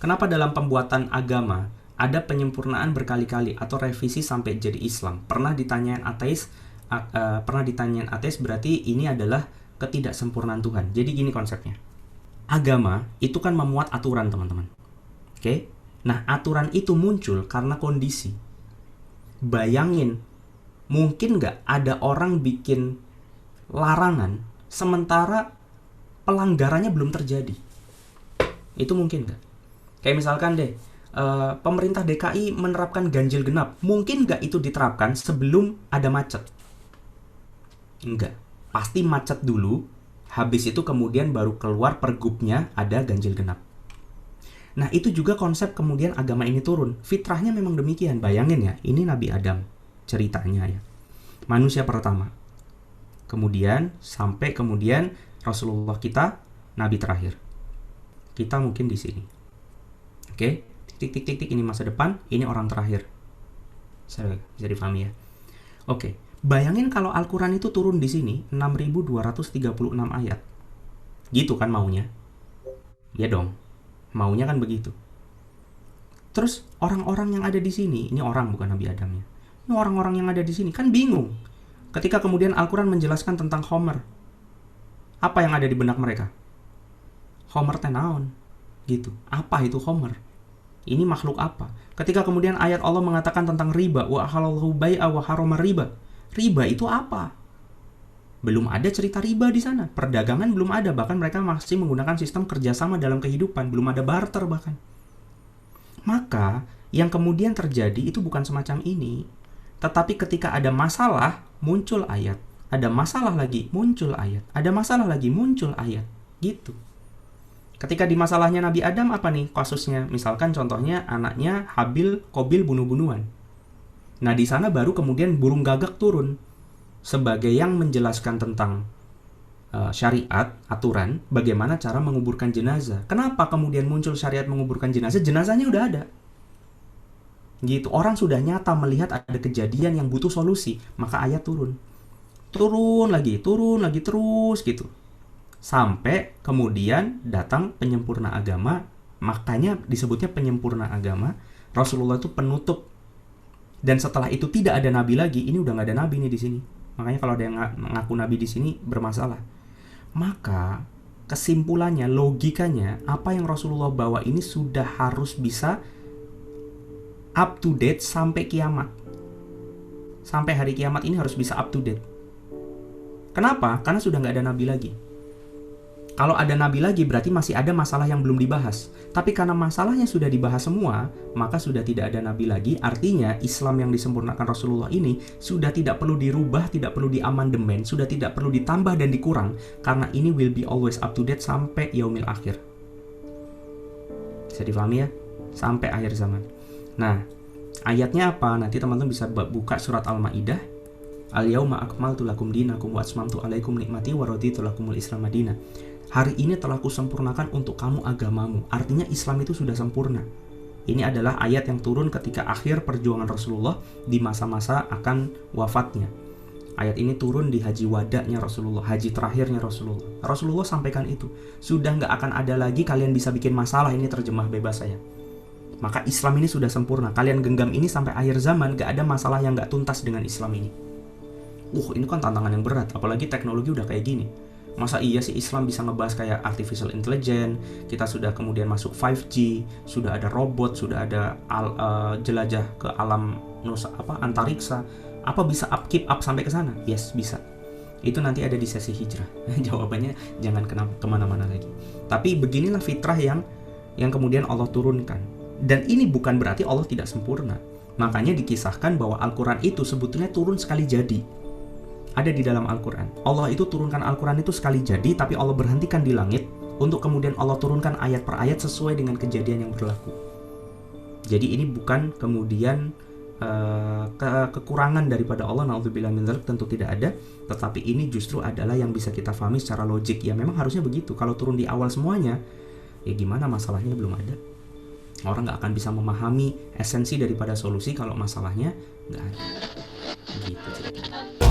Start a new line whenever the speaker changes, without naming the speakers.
Kenapa dalam pembuatan agama ada penyempurnaan berkali-kali atau revisi sampai jadi Islam? Pernah ditanyain ateis berarti ini adalah ketidaksempurnaan Tuhan. Jadi gini konsepnya. Agama itu kan memuat aturan, teman-teman. Oke? Nah, aturan itu muncul karena kondisi. Bayangin, mungkin nggak ada orang bikin larangan sementara pelanggarannya belum terjadi? Itu mungkin nggak? Kayak misalkan deh, pemerintah DKI menerapkan ganjil genap. Mungkin nggak itu diterapkan sebelum ada macet? Enggak. Pasti macet dulu, habis itu kemudian baru keluar pergubnya ada ganjil genap. Nah, itu juga konsep kemudian agama ini turun. Fitrahnya memang demikian. Bayangin ya, ini Nabi Adam ceritanya ya. Manusia pertama. Kemudian sampai kemudian Rasulullah kita, Nabi terakhir. Kita mungkin di sini. Oke, titik ini masa depan, ini orang terakhir. Bisa dipahami ya. Oke, bayangin kalau Al-Quran itu turun di sini 6.236 ayat. Gitu kan maunya? Ya dong. Maunya kan begitu. Terus orang-orang yang ada di sini, ini orang bukan Nabi Adam ya. Ini orang-orang yang ada di sini kan bingung. Ketika kemudian Al-Quran menjelaskan tentang Homer. Apa yang ada di benak mereka? Homer tenaon gitu. Apa itu Homer? Ini makhluk apa? Ketika kemudian ayat Allah mengatakan tentang riba, wa halallahu bai'a wa harama riba. Riba itu apa? Belum ada cerita riba di sana. Perdagangan belum ada. Bahkan mereka masih menggunakan sistem kerjasama dalam kehidupan. Belum ada barter bahkan. Maka yang kemudian terjadi itu bukan semacam ini. Tetapi ketika ada masalah, muncul ayat. Ada masalah lagi, muncul ayat. Ada masalah lagi, muncul ayat. Gitu. Ketika di masalahnya Nabi Adam apa nih kasusnya? Misalkan contohnya anaknya Habil, Qabil bunuh-bunuhan. Nah di sana baru kemudian burung gagak turun sebagai yang menjelaskan tentang syariat, aturan, bagaimana cara menguburkan jenazah. Kenapa kemudian muncul syariat menguburkan jenazah? Jenazahnya udah ada. Gitu, orang sudah nyata melihat ada kejadian yang butuh solusi, maka ayat turun. Turun lagi, terus gitu. Sampai kemudian datang penyempurna agama, makanya disebutnya penyempurna agama. Rasulullah itu penutup. Dan setelah itu tidak ada nabi lagi, ini udah nggak ada nabi nih di sini. Makanya kalau ada yang ngaku nabi di sini bermasalah. Maka kesimpulannya, logikanya, apa yang Rasulullah bawa ini sudah harus bisa up to date sampai kiamat. Sampai hari kiamat ini harus bisa up to date. Kenapa? Karena sudah nggak ada nabi lagi. Kalau ada nabi lagi berarti masih ada masalah yang belum dibahas. Tapi karena masalahnya sudah dibahas semua, maka sudah tidak ada nabi lagi. Artinya Islam yang disempurnakan Rasulullah ini sudah tidak perlu dirubah, tidak perlu diamandemen, sudah tidak perlu ditambah dan dikurang. Karena ini will be always up to date sampai yaumil akhir. Bisa difahami ya? Sampai akhir zaman. Nah, ayatnya apa? Nanti teman-teman bisa buka surat Al-Maidah. Al-yauma akmaltu lakum dinakum wa atmamtu alaikum nikmati wa raditu lakumul Islam madinah. Hari ini telah kusempurnakan untuk kamu agamamu. Artinya Islam itu sudah sempurna. Ini adalah ayat yang turun ketika akhir perjuangan Rasulullah di masa-masa akan wafatnya. Ayat ini turun di haji wada'nya Rasulullah, haji terakhirnya Rasulullah. Rasulullah sampaikan itu. Sudah nggak akan ada lagi kalian bisa bikin masalah, ini terjemah bebas saya. Maka Islam ini sudah sempurna. Kalian genggam ini sampai akhir zaman, nggak ada masalah yang nggak tuntas dengan Islam ini. Ini kan tantangan yang berat, apalagi teknologi udah kayak gini. Masa iya sih Islam bisa ngebahas kayak artificial intelligence, kita sudah kemudian masuk 5G, sudah ada robot, sudah ada jelajah ke alam antariksa. Apa bisa keep up sampai ke sana? Yes, bisa. Itu nanti ada di sesi hijrah. Jawabannya jangan kemana-mana lagi. Tapi beginilah fitrah yang kemudian Allah turunkan. Dan ini bukan berarti Allah tidak sempurna. Makanya dikisahkan bahwa Al-Quran itu sebetulnya turun sekali jadi. Ada di dalam Al-Quran. Allah itu turunkan Al-Quran itu sekali jadi, tapi Allah berhentikan di langit untuk kemudian Allah turunkan ayat per ayat sesuai dengan kejadian yang berlaku. Jadi ini bukan kemudian kekurangan daripada Allah, na'udzubillah min dzalik, tentu tidak ada, tetapi ini justru adalah yang bisa kita pahami secara logik. Ya memang harusnya begitu. Kalau turun di awal semuanya, ya gimana, masalahnya belum ada. Orang nggak akan bisa memahami esensi daripada solusi kalau masalahnya nggak ada. Gitu ceritanya.